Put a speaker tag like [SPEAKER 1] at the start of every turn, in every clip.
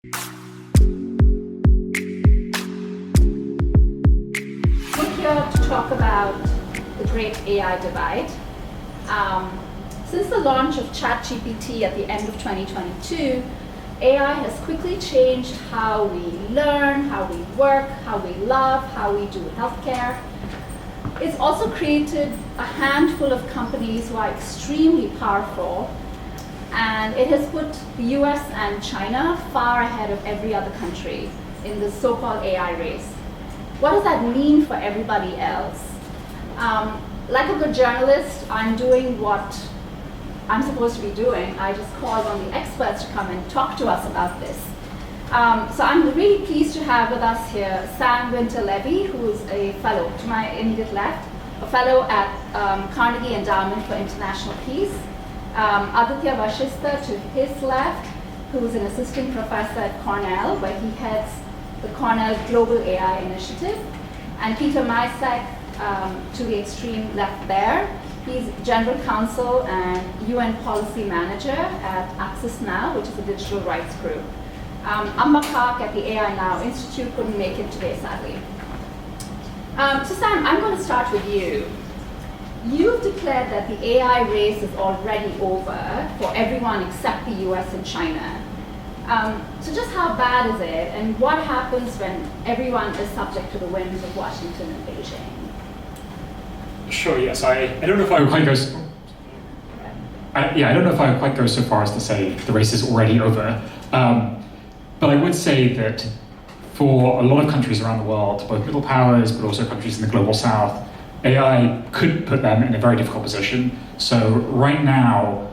[SPEAKER 1] We're here to talk about the great AI divide. Since the launch of ChatGPT at the end of 2022, AI has quickly changed how we learn, how we work, how we love, how we do healthcare. It's also created a handful of companies who are extremely powerful, and it has put the US and China far ahead of every other country in the so-called AI race. What does that mean for everybody else? Like a good journalist, I'm doing what I'm supposed to be doing. I just called on the experts to come and talk to us about this. So I'm really pleased to have with us here Sam Winter-Levy, who is a fellow to my immediate left, a fellow at Carnegie Endowment for International Peace. Aditya Vashistha to his left, who is an assistant professor at Cornell, where he heads the Cornell Global AI Initiative. And Peter Micek to the extreme left there. He's General Counsel and UN Policy Manager at Access Now, which is a digital rights group. Amba Park at the AI Now Institute couldn't make it today, sadly. So Sam, I'm going to start with you. You've declared that the AI race is already over for everyone except the US and China. So just how bad is it, and what happens when everyone is subject to the whims of Washington and Beijing?
[SPEAKER 2] Sure, yes. I don't know if I would quite go I don't know if I would quite go so far as to say the race is already over. But I would say that for a lot of countries around the world, both middle powers, but also countries in the global south, AI could put them in a very difficult position. So right now,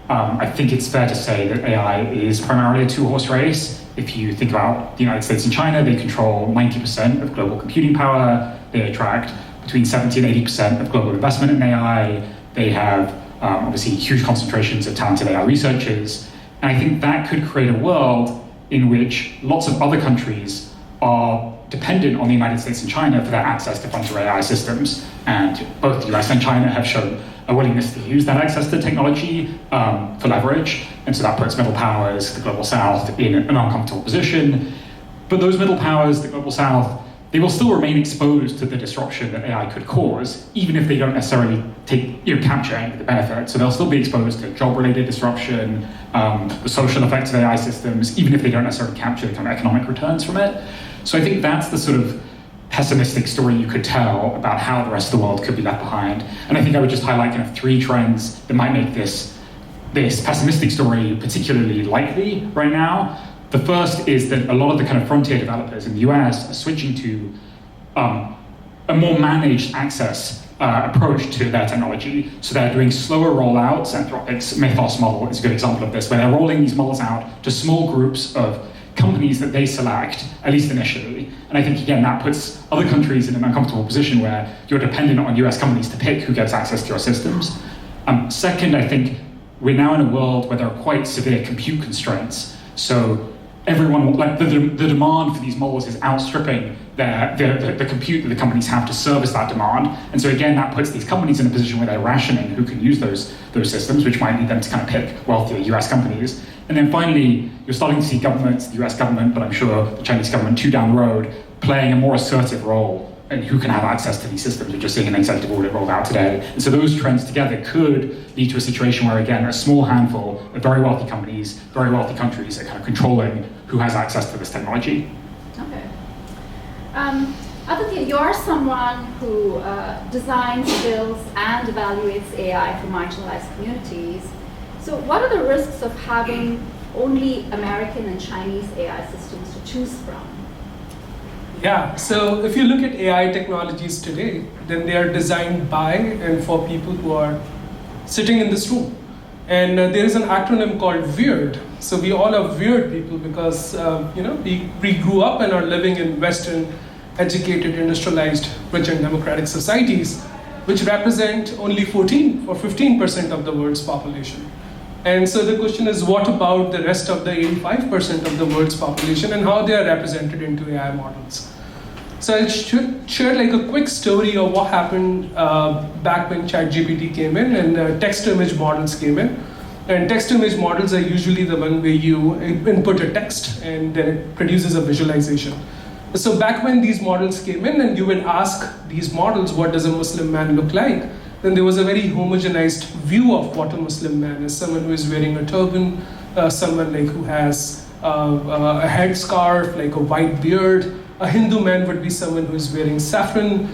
[SPEAKER 2] I think it's fair to say that AI is primarily a two-horse race. If you think about the United States and China, they control 90% of global computing power. They attract between 70 and 80% of global investment in AI. They have obviously huge concentrations of talented AI researchers. And I think that could create a world in which lots of other countries are dependent on the United States and China for their access to frontier AI systems. And both the US and China have shown a willingness to use that access to technology for leverage. And so that puts middle powers, the global south, in an uncomfortable position. But those middle powers, the global south, they will still remain exposed to the disruption that AI could cause, even if they don't necessarily capture any of the benefits. So they'll still be exposed to job-related disruption, the social effects of AI systems, even if they don't necessarily capture the kind of economic returns from it. So I think that's the sort of pessimistic story you could tell about how the rest of the world could be left behind. And I think I would just highlight kind of three trends that might make this pessimistic story particularly likely right now. The first is that a lot of the kind of frontier developers in the US are switching to a more managed access approach to their technology. So they're doing slower rollouts. Anthropic's Mythos model is a good example of this, where they're rolling these models out to small groups of companies that they select, at least initially. And I think, again, that puts other countries in an uncomfortable position where you're dependent on US companies to pick who gets access to your systems. Second, I think we're now in a world where there are quite severe compute constraints. So everyone, like the demand for these models is outstripping the compute that the companies have to service that demand. And so again, that puts these companies in a position where they're rationing who can use those systems, which might lead them to kind of pick wealthier US companies. And then finally, you're starting to see governments, the US government, but I'm sure the Chinese government too down the road, playing a more assertive role in who can have access to these systems. We're just seeing an executive order rolled out today. And so those trends together could lead to a situation where, again, a small handful of very wealthy companies, very wealthy countries are kind of controlling who has access to this technology.
[SPEAKER 1] Okay. Aditya, you're someone who designs, builds, and evaluates AI for marginalized communities. So what are the risks of having only American and Chinese AI systems to choose from?
[SPEAKER 3] Yeah, so if you look at AI technologies today, then they are designed by and for people who are sitting in this room. And there is an acronym called WEIRD. So we all are weird people because we grew up and are living in Western, educated, industrialized, rich and democratic societies, which represent only 14 or 15% of the world's population. And so the question is, what about the rest of the 85% of the world's population and how they are represented into AI models? So I'll share like a quick story of what happened back when ChatGPT came in and text-to-image models came in. And text-to-image models are usually the one where you input a text and then it produces a visualization. So back when these models came in and you would ask these models, what does a Muslim man look like? Then there was a very homogenized view of what a Muslim man is. Someone who is wearing a turban, someone like who has a headscarf, like a white beard. A Hindu man would be someone who is wearing saffron.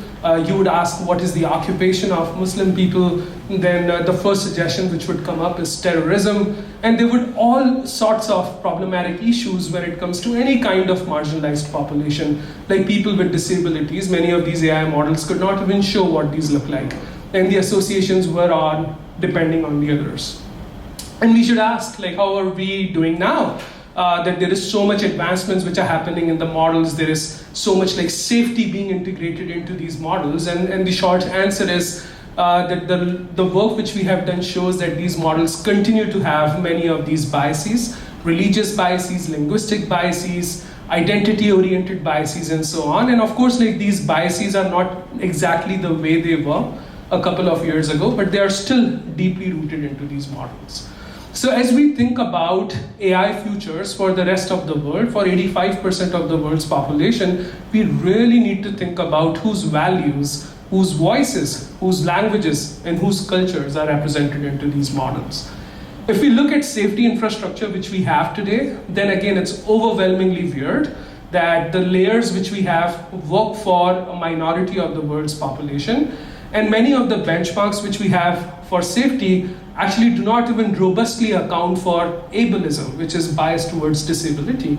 [SPEAKER 3] You would ask what is the occupation of Muslim people. Then the first suggestion which would come up is terrorism. And there would all sorts of problematic issues when it comes to any kind of marginalized population, like people with disabilities. Many of these AI models could not even show what these look like. And the associations were on depending on the others. And we should ask, like, how are we doing now? That there is so much advancements which are happening in the models. There is so much like safety being integrated into these models. And the short answer is that the work which we have done shows that these models continue to have many of these biases, religious biases, linguistic biases, identity-oriented biases, and so on. And of course, like these biases are not exactly the way they were a couple of years ago, but they are still deeply rooted into these models. So as we think about AI futures for the rest of the world, for 85% of the world's population, we really need to think about whose values, whose voices, whose languages, and whose cultures are represented into these models. If we look at safety infrastructure which we have today, then again it's overwhelmingly weird that the layers which we have work for a minority of the world's population, and many of the benchmarks which we have for safety actually do not even robustly account for ableism, which is bias towards disability.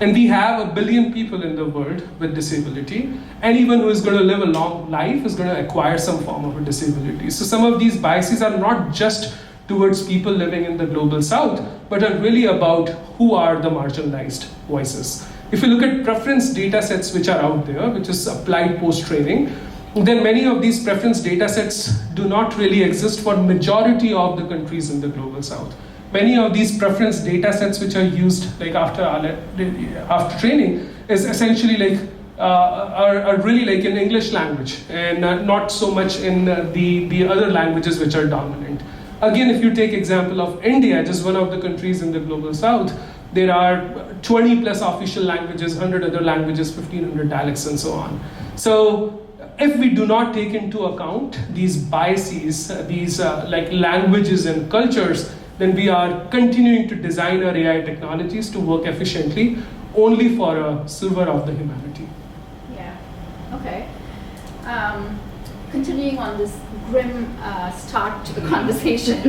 [SPEAKER 3] And we have 1 billion people in the world with disability. Anyone who is going to live a long life is going to acquire some form of a disability. So some of these biases are not just towards people living in the global south, but are really about who are the marginalized voices. If you look at preference data sets which are out there, which is applied post-training, then many of these preference data sets do not really exist for majority of the countries in the global south. Many of these preference data sets which are used like after training is essentially like are really like in English language and not so much in the other languages which are dominant. Again, if you take example of India, just one of the countries in the global south, there are 20 plus official languages, 100 other languages, 1500 dialects, and so on. So if we do not take into account these biases, these like languages and cultures, then we are continuing to design our AI technologies to work efficiently only for a sliver of the humanity.
[SPEAKER 1] Yeah, okay. Continuing on this grim start to the conversation,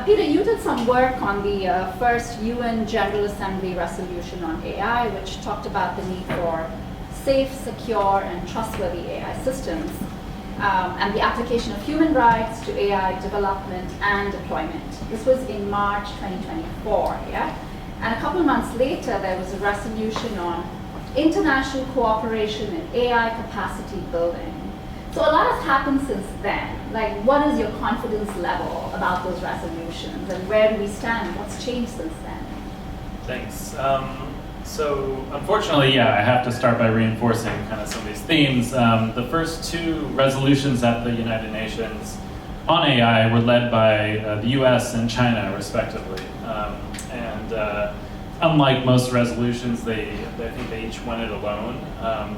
[SPEAKER 1] Peter, you did some work on the first UN General Assembly resolution on AI, which talked about the need for safe, secure, and trustworthy AI systems, and the application of human rights to AI development and deployment. This was in March 2024, yeah? And a couple of months later, there was a resolution on international cooperation in AI capacity building. So a lot has happened since then. Like, what is your confidence level about those resolutions, and where do we stand? What's changed since then?
[SPEAKER 4] Thanks. So unfortunately, yeah, I have to start by reinforcing kind of some of these themes. The first two resolutions at the United Nations on AI were led by the US and China, respectively. Unlike most resolutions, I think they each went it alone.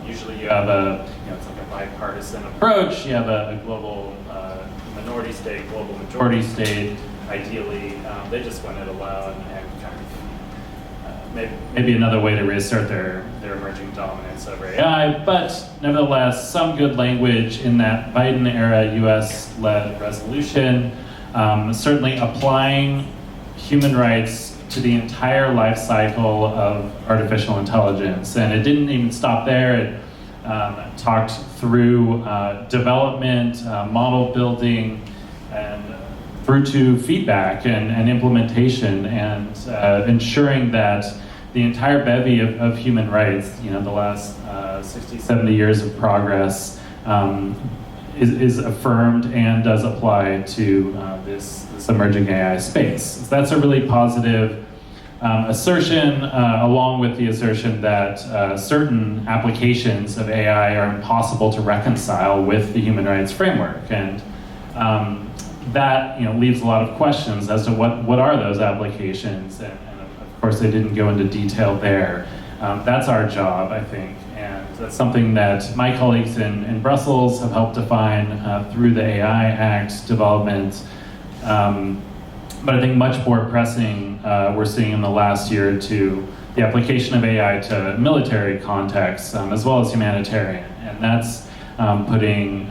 [SPEAKER 4] Usually you have it's like a bipartisan approach. You have a global minority state, global majority state, ideally. They just went it alone and kind of maybe another way to reassert their emerging dominance over AI, but nevertheless, some good language in that Biden-era US-led resolution, certainly applying human rights to the entire life cycle of artificial intelligence. And it didn't even stop there. It talked through development, model building, and through to feedback and implementation, and ensuring that the entire bevy of human rights, the last 60, 70 years of progress is affirmed and does apply to this emerging AI space. So that's a really positive assertion, along with the assertion that certain applications of AI are impossible to reconcile with the human rights framework. And that leaves a lot of questions as to what are those applications, and of course they didn't go into detail there. That's our job, I think, and that's something that my colleagues in Brussels have helped define through the AI Act development. But I think much more pressing, we're seeing in the last year or two, the application of AI to military contexts as well as humanitarian, and that's putting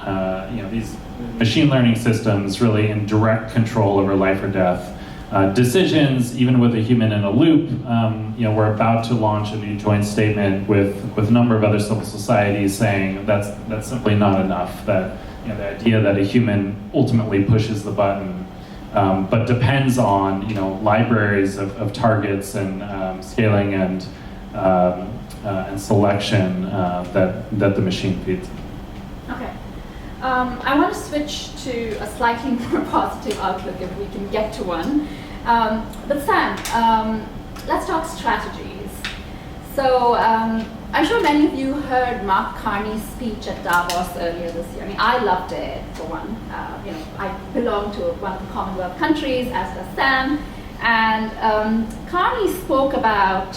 [SPEAKER 4] these machine learning systems really in direct control over life or death decisions, even with a human in a loop. We're about to launch a new joint statement with a number of other civil societies saying that's simply not enough. That the idea that a human ultimately pushes the button, but depends on libraries of targets and scaling and selection that the machine feeds.
[SPEAKER 1] Okay. I want to switch to a slightly more positive outlook if we can get to one. But Sam, let's talk strategies. So I'm sure many of you heard Mark Carney's speech at Davos earlier this year. I mean, I loved it, for one. I belong to one of the Commonwealth countries, as does Sam. And Carney spoke about,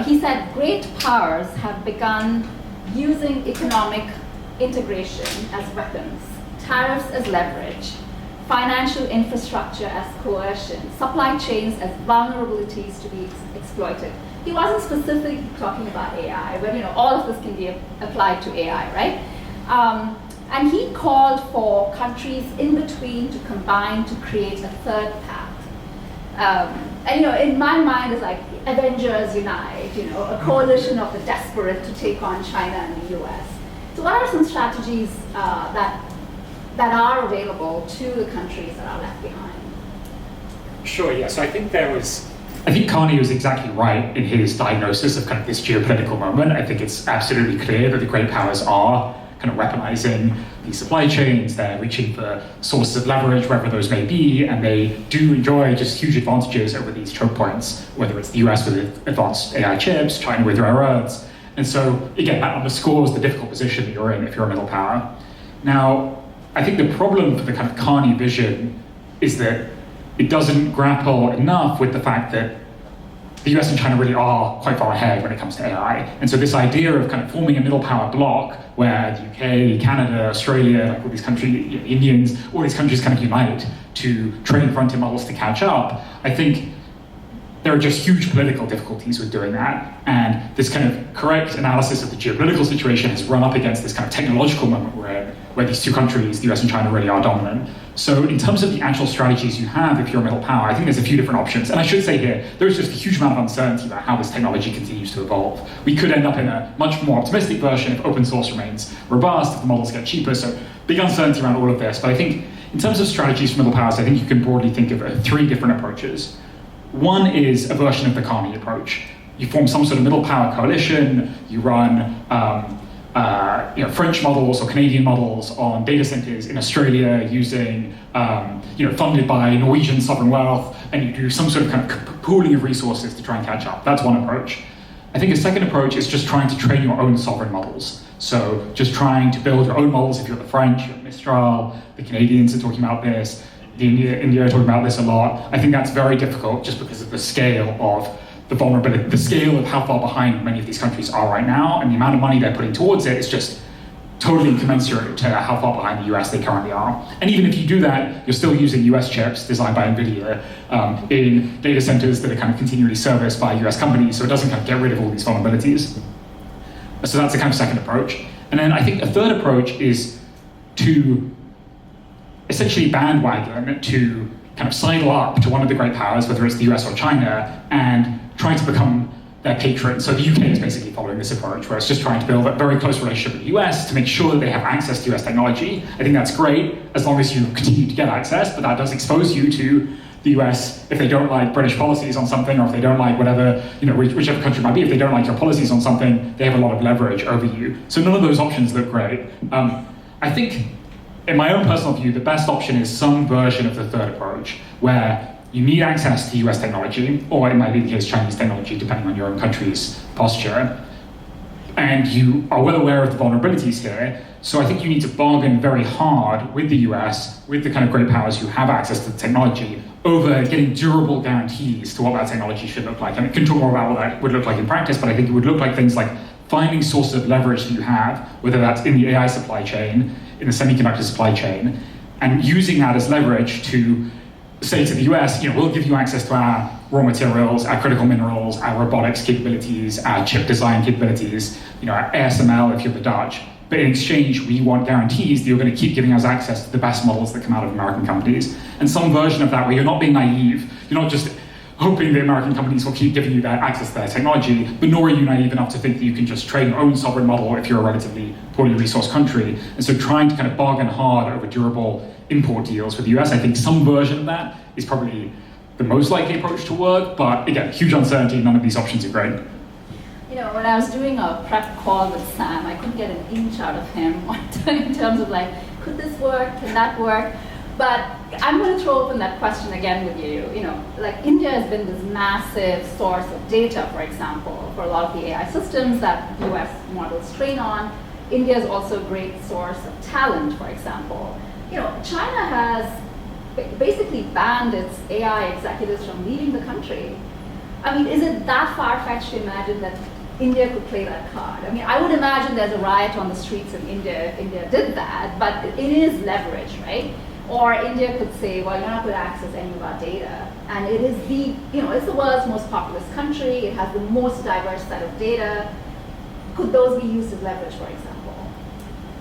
[SPEAKER 1] he said great powers have begun using economic integration as weapons, tariffs as leverage, financial infrastructure as coercion, supply chains as vulnerabilities to be exploited. He wasn't specifically talking about AI, but all of this can be applied to AI, right? And he called for countries in between to combine to create a third path. And in my mind, it's like Avengers Unite, a coalition of the desperate to take on China and the US. So what are some strategies that are available to the countries that are left behind?
[SPEAKER 2] Sure, yeah. So I think Carney was exactly right in his diagnosis of kind of this geopolitical moment. I think it's absolutely clear that the great powers are kind of weaponizing these supply chains. They're reaching for sources of leverage, wherever those may be, and they do enjoy just huge advantages over these choke points, whether it's the US with advanced AI chips, China with rare earths. And so, again, that underscores the difficult position that you're in if you're a middle power. Now, I think the problem for the kind of Carney vision is that it doesn't grapple enough with the fact that the US and China really are quite far ahead when it comes to AI. And so this idea of kind of forming a middle power bloc where the UK, Canada, Australia, like all these countries, Indians, all these countries kind of unite to train frontier models to catch up, I think there are just huge political difficulties with doing that. And this kind of correct analysis of the geopolitical situation has run up against this kind of technological moment we're in, where these two countries, the US and China, really are dominant. So in terms of the actual strategies you have if you're a middle power, I think there's a few different options. And I should say here, there's just a huge amount of uncertainty about how this technology continues to evolve. We could end up in a much more optimistic version if open source remains robust, if the models get cheaper. So big uncertainty around all of this. But I think in terms of strategies for middle powers, I think you can broadly think of three different approaches. One is a version of the Carney approach. You form some sort of middle power coalition, you run French models or Canadian models on data centers in Australia using, funded by Norwegian sovereign wealth, and you do some sort of kind of pooling of resources to try and catch up. That's one approach. I think a second approach is just trying to train your own sovereign models. So just trying to build your own models. If you're the French, you're Mistral, the Canadians are talking about this, India are talking about this a lot. I think that's very difficult just because of the scale of the vulnerability, the scale of how far behind many of these countries are right now, and the amount of money they're putting towards it is just totally incommensurate to how far behind the US they currently are. And even if you do that, you're still using US chips designed by NVIDIA in data centers that are kind of continually serviced by US companies, so it doesn't kind of get rid of all these vulnerabilities. So that's the kind of second approach. And then I think a third approach is to essentially bandwagon, to kind of sidle up to one of the great powers, whether it's the US or China, and trying to become their patron. So the UK is basically following this approach, where it's just trying to build a very close relationship with the US to make sure that they have access to US technology. I think that's great, as long as you continue to get access, but that does expose you to the US if they don't like British policies on something, or if they don't like whatever, whichever country it might be, if they don't like your policies on something, they have a lot of leverage over you. So none of those options look great. I think, in my own personal view, the best option is some version of the third approach, where you need access to US technology, or it might be the case Chinese technology, depending on your own country's posture. and you are well aware of the vulnerabilities here. So I think you need to bargain very hard with the US, with the kind of great powers who have access to the technology, over getting durable guarantees to what that technology should look like. And we can talk more about what that would look like in practice, but I think it would look like things like finding sources of leverage that you have, whether that's in the AI supply chain, in the semiconductor supply chain, and using that as leverage to say to the US, we'll give you access to our raw materials, our critical minerals, our robotics capabilities, our chip design capabilities, our ASML if you're the Dutch. But in exchange, we want guarantees that you're going to keep giving us access to the best models that come out of American companies. And some version of that where you're not being naive, you're not just hoping that American companies will keep giving you that access to their technology, but nor are you naive enough to think that you can just train your own sovereign model if you're a relatively poorly resourced country. And so trying to kind of bargain hard over durable import deals with the US, I think some version of that is probably the most likely approach to work, but again, huge uncertainty, none of these options are great.
[SPEAKER 1] When I was doing a prep call with Sam, I couldn't get an inch out of him in terms of could this work, can that work? But I'm going to throw open that question again with you. India has been this massive source of data, for example, for a lot of the AI systems that US models train on. India is also a great source of talent, for example. China has basically banned its AI executives from leaving the country. I mean, is it that far-fetched to imagine that India could play that card? I mean, I would imagine there's a riot on the streets in India if India did that, but it is leverage, right? Or India could say, well, you're not going to access any of our data. And it is it's the world's most populous country. It has the most diverse set of data. Could those be used as leverage, for example?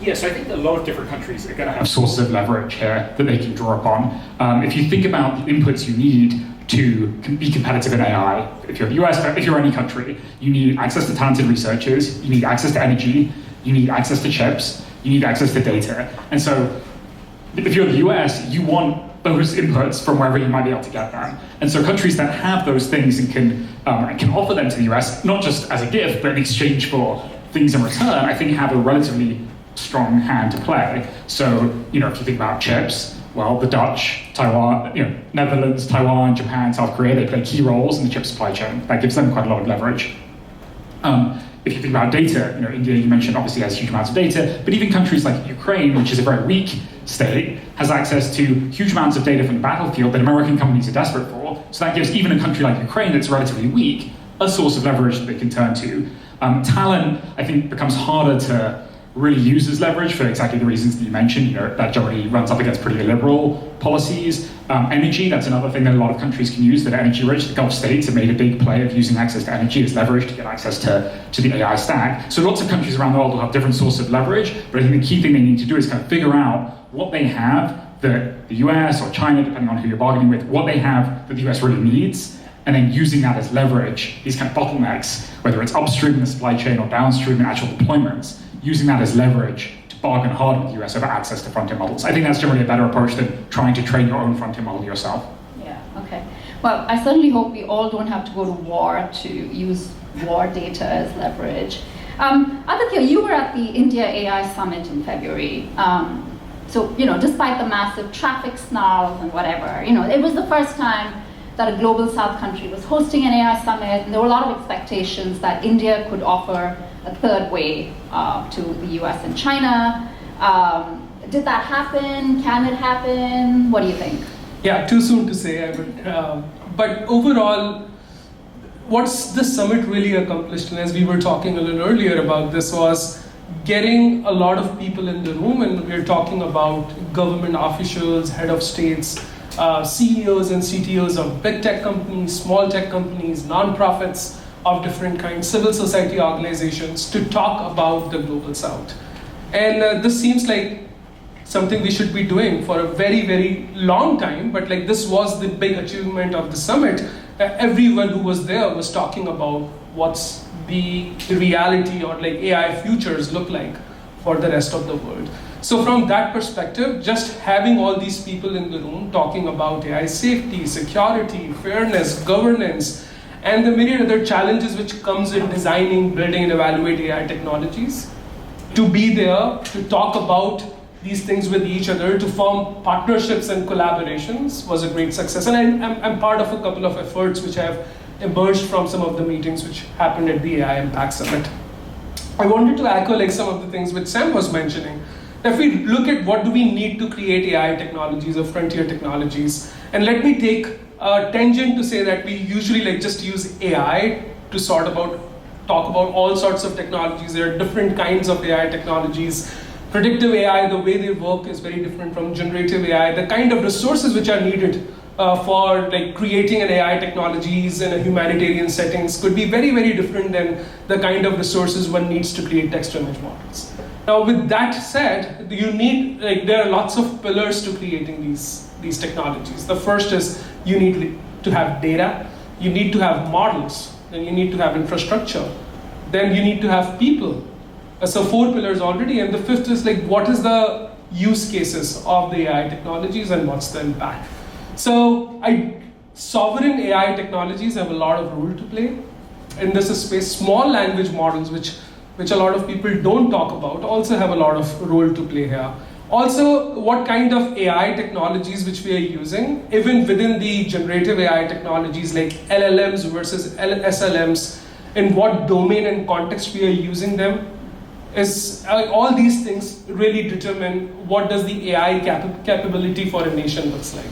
[SPEAKER 2] Yes, I think a lot of different countries are going to have sources of leverage here that they can draw upon. If you think about the inputs you need to be competitive in AI, if you're the US, if you're any country, you need access to talented researchers, you need access to energy, you need access to chips, you need access to data. And so if you're the US, you want those inputs from wherever you might be able to get them. And so countries that have those things and can offer them to the US, not just as a gift, but in exchange for things in return, I think have a relatively strong hand to play. So, if you think about chips, well, the Dutch, Taiwan, Netherlands, Taiwan, Japan, South Korea, they play key roles in the chip supply chain. That gives them quite a lot of leverage. If you think about data, India, you mentioned, obviously has huge amounts of data, but even countries like Ukraine, which is a very weak state, has access to huge amounts of data from the battlefield that American companies are desperate for. So that gives even a country like Ukraine that's relatively weak a source of leverage that they can turn to. Talent, I think, becomes harder to really use as leverage for exactly the reasons that you mentioned. That generally runs up against pretty liberal policies. Energy, that's another thing that a lot of countries can use that are energy rich. The Gulf states have made a big play of using access to energy as leverage to get access to the AI stack. So lots of countries around the world will have different sources of leverage, but I think the key thing they need to do is kind of figure out what they have that the US or China, depending on who you're bargaining with, what they have that the US really needs, and then using that as leverage, these kind of bottlenecks, whether it's upstream in the supply chain or downstream in actual deployments, using that as leverage to bargain hard with the US over access to frontier models. I think that's generally a better approach than trying to train your own frontier model yourself.
[SPEAKER 1] Yeah, okay. Well, I certainly hope we all don't have to go to war to use war data as leverage. Aditya, you were at the India AI Summit in February. So, despite the massive traffic snarls and whatever, it was the first time that a global South country was hosting an AI summit, and there were a lot of expectations that India could offer a third way to the US and China. Did that happen? Can it happen? What do you think?
[SPEAKER 3] Yeah, too soon to say. But overall, what's the summit really accomplished, and as we were talking a little earlier about this, was getting a lot of people in the room, and we're talking about government officials, head of states, CEOs and CTOs of big tech companies, small tech companies, nonprofits of different kinds, civil society organizations, to talk about the global South. And this seems like something we should be doing for a very, very long time, but this was the big achievement of the summit. Everyone who was there was talking about what's the reality or AI futures look like for the rest of the world. So from that perspective, just having all these people in the room talking about AI safety, security, fairness, governance, and the myriad other challenges which comes in designing, building, and evaluating AI technologies, to be there, to talk about these things with each other, to form partnerships and collaborations was a great success. And I'm part of a couple of efforts which have emerged from some of the meetings which happened at the AI Impact Summit. I wanted to echo like some of the things which Sam was mentioning. If we look at what do we need to create AI technologies or frontier technologies, and let me take a tangent to say that we usually like just use AI to talk about all sorts of technologies. There are different kinds of AI technologies. Predictive AI, the way they work is very different from generative AI. The kind of resources which are needed for like creating an AI technologies in a humanitarian settings could be very, very different than the kind of resources one needs to create text-to-image models. Now, with that said, there are lots of pillars to creating these technologies. The first is you need to have data, you need to have models, then you need to have infrastructure, then you need to have people. So 4 pillars already, and the 5th is like what is the use cases of the AI technologies and what's the impact. So sovereign AI technologies have a lot of role to play in this space. Small language models, which a lot of people don't talk about, also have a lot of role to play here. Also, what kind of AI technologies which we are using, even within the generative AI technologies like LLMs versus SLMs, in what domain and context we are using them, is all these things really determine what does the AI capability for a nation looks like.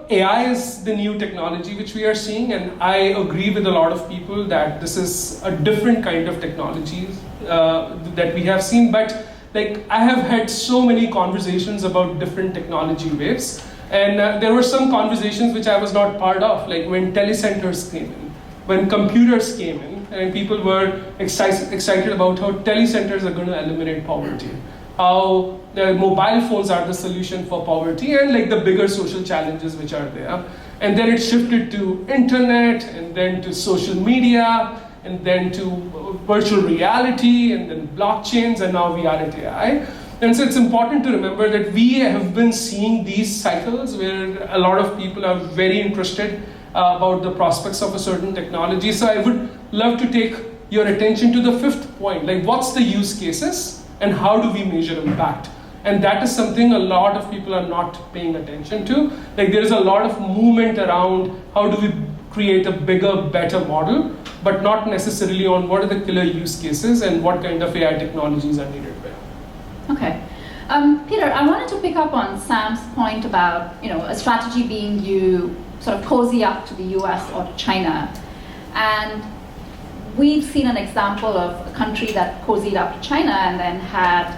[SPEAKER 3] AI is the new technology which we are seeing, and I agree with a lot of people that this is a different kind of technology that we have seen. But like I have had so many conversations about different technology waves, and there were some conversations which I was not part of, like when telecenters came in, when computers came in, and people were excited about how telecenters are going to eliminate poverty, how the mobile phones are the solution for poverty, and like the bigger social challenges which are there. And then it shifted to internet, and then to social media, and then to virtual reality, and then blockchains, and now we are at AI. And so it's important to remember that we have been seeing these cycles where a lot of people are very interested about the prospects of a certain technology. So I would love to take your attention to the 5th point, like what's the use cases and how do we measure impact? And that is something a lot of people are not paying attention to. Like there is a lot of movement around how do we create a bigger, better model, but not necessarily on what are the killer use cases and what kind of AI technologies are needed where.
[SPEAKER 1] Okay. Peter, I wanted to pick up on Sam's point about a strategy being you sort of cozy up to the US or to China. And we've seen an example of a country that cozied up to China and then had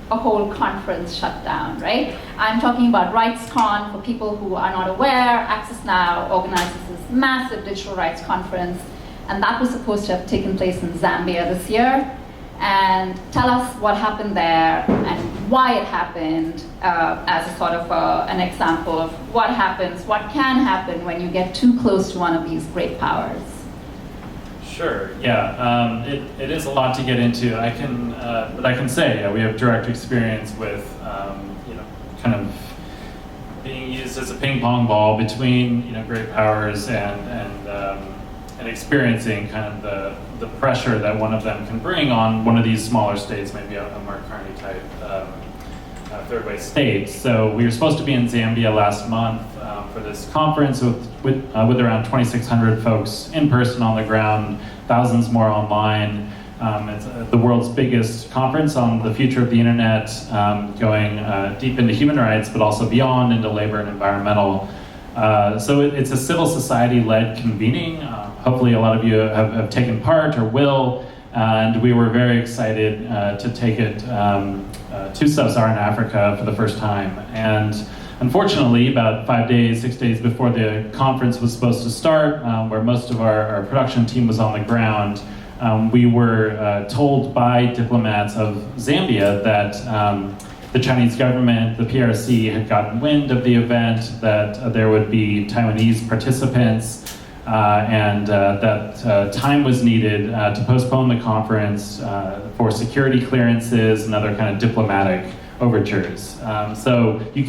[SPEAKER 1] a whole conference shut down, right? I'm talking about RightsCon. For people who are not aware, Access Now organizes this massive digital rights conference, and that was supposed to have taken place in Zambia this year. And tell us what happened there and why it happened as a sort of an example of what happens, what can happen when you get too close to one of these great powers.
[SPEAKER 4] Sure. Yeah. It is a lot to get into. But I can say we have direct experience with kind of being used as a ping pong ball between great powers and experiencing kind of the pressure that one of them can bring on one of these smaller states, maybe a Mark Carney type third way state. So we were supposed to be in Zambia last month for this conference with around 2,600 folks in person on the ground, thousands more online. It's the world's biggest conference on the future of the internet, going deep into human rights, but also beyond into labor and environmental. So it's a civil society-led convening. Hopefully a lot of you have taken part or will, and we were very excited to take it to Sub-Saharan Africa for the first time. And unfortunately, about 6 days before the conference was supposed to start, where most of our production team was on the ground, we were told by diplomats of Zambia that the Chinese government, the PRC, had gotten wind of the event, that there would be Taiwanese participants, and that time was needed to postpone the conference for security clearances and other kind of diplomatic overtures. So you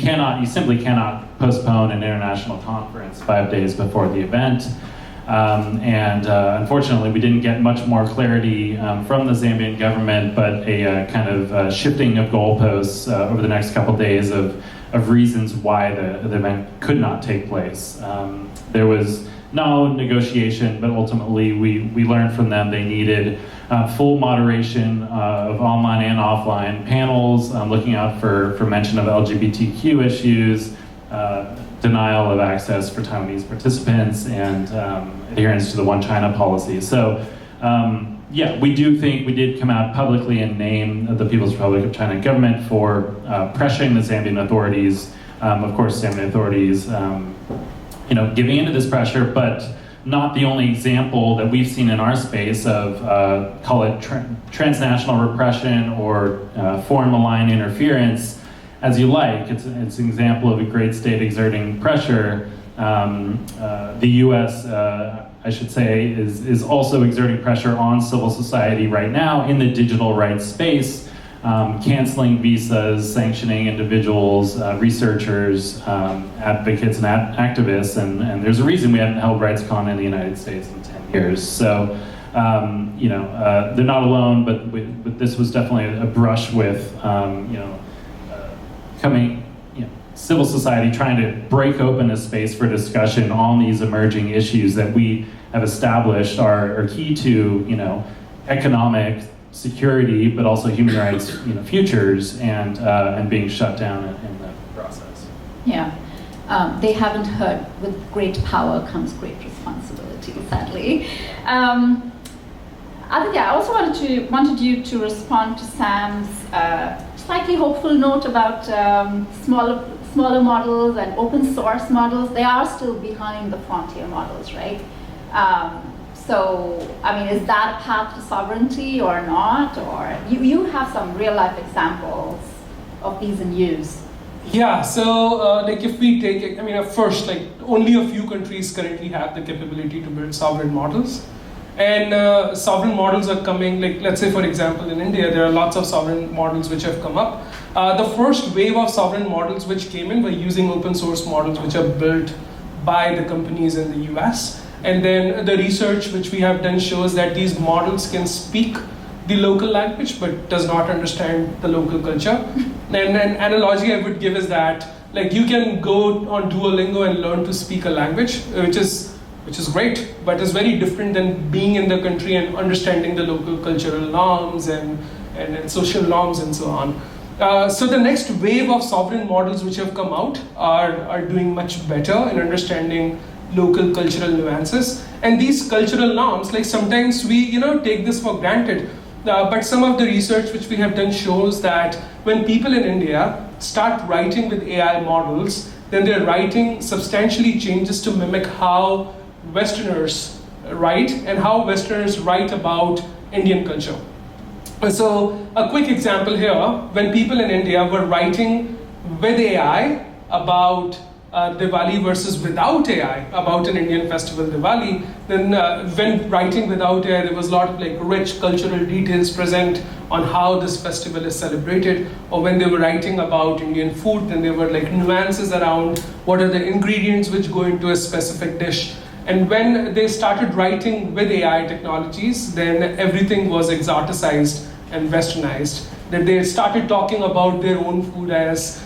[SPEAKER 4] simply cannot postpone an international conference 5 days before the event. And unfortunately, we didn't get much more clarity from the Zambian government, but a kind of shifting of goalposts over the next couple days of reasons why the event could not take place. There was no negotiation, but ultimately we learned from them they needed full moderation of online and offline panels, looking out for mention of LGBTQ issues, denial of access for Taiwanese participants, and adherence to the One China policy. So yeah, we do think we did come out publicly and name the People's Republic of China government for pressuring the Zambian authorities. Of course, Zambian authorities, giving into this pressure, but not the only example that we've seen in our space of, call it transnational repression or foreign malign interference, as you like. It's an example of a great state exerting pressure. The U.S., I should say, is also exerting pressure on civil society right now in the digital rights space, canceling visas, sanctioning individuals, researchers, advocates, and activists, and there's a reason we haven't held RightsCon in the United States in 10 years. So, they're not alone, but this was definitely a brush with, civil society trying to break open a space for discussion on these emerging issues that we have established are key to, economic security, but also human rights, futures, and being shut down in the process.
[SPEAKER 1] Yeah, they haven't heard. With great power comes great responsibility, sadly. Aditya, I also wanted you to respond to Sam's slightly hopeful note about smaller models and open source models. They are still behind the frontier models, right? So, is that a path to sovereignty or not? Or you have some real life examples of these in use.
[SPEAKER 3] Yeah, so if we take it, first, only a few countries currently have the capability to build sovereign models. And sovereign models are coming, let's say for example in India, there are lots of sovereign models which have come up. The first wave of sovereign models which came in were using open source models which are built by the companies in the US. And then the research which we have done shows that these models can speak the local language but does not understand the local culture. And an analogy I would give is that you can go on Duolingo and learn to speak a language, which is great, but it's very different than being in the country and understanding the local cultural norms and social norms and so on. So the next wave of sovereign models which have come out are doing much better in understanding local cultural nuances. And these cultural norms, sometimes we take this for granted, but some of the research which we have done shows that when people in India start writing with AI models, then their writing substantially changes to mimic how Westerners write and how Westerners write about Indian culture. So a quick example here, when people in India were writing with AI about Diwali versus without AI, about an Indian festival Diwali, then when writing without AI, there was a lot of rich cultural details present on how this festival is celebrated. Or when they were writing about Indian food, then there were nuances around what are the ingredients which go into a specific dish. And when they started writing with AI technologies, then everything was exoticized and westernized. That they started talking about their own food as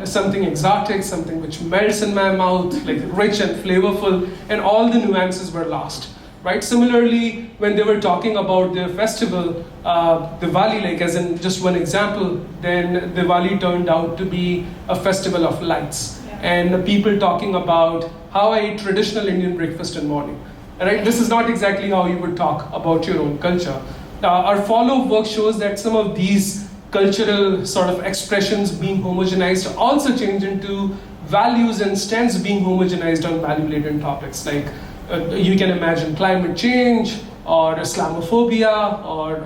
[SPEAKER 3] something exotic, something which melts in my mouth, rich and flavorful, and all the nuances were lost. Right? Similarly, when they were talking about their festival, Diwali, as in just one example, then Diwali turned out to be a festival of lights. And people talking about how I eat traditional Indian breakfast in morning. Right? This is not exactly how you would talk about your own culture. Our follow-up work shows that some of these cultural sort of expressions being homogenized also change into values and stands being homogenized on value-laden topics. You can imagine climate change or Islamophobia or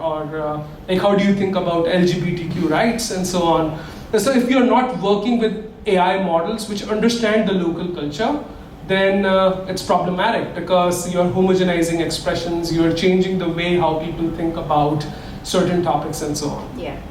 [SPEAKER 3] how do you think about LGBTQ rights and so on. So if you're not working with AI models which understand the local culture, then it's problematic because you're homogenizing expressions, you're changing the way how people think about certain topics and so on.
[SPEAKER 1] Yeah.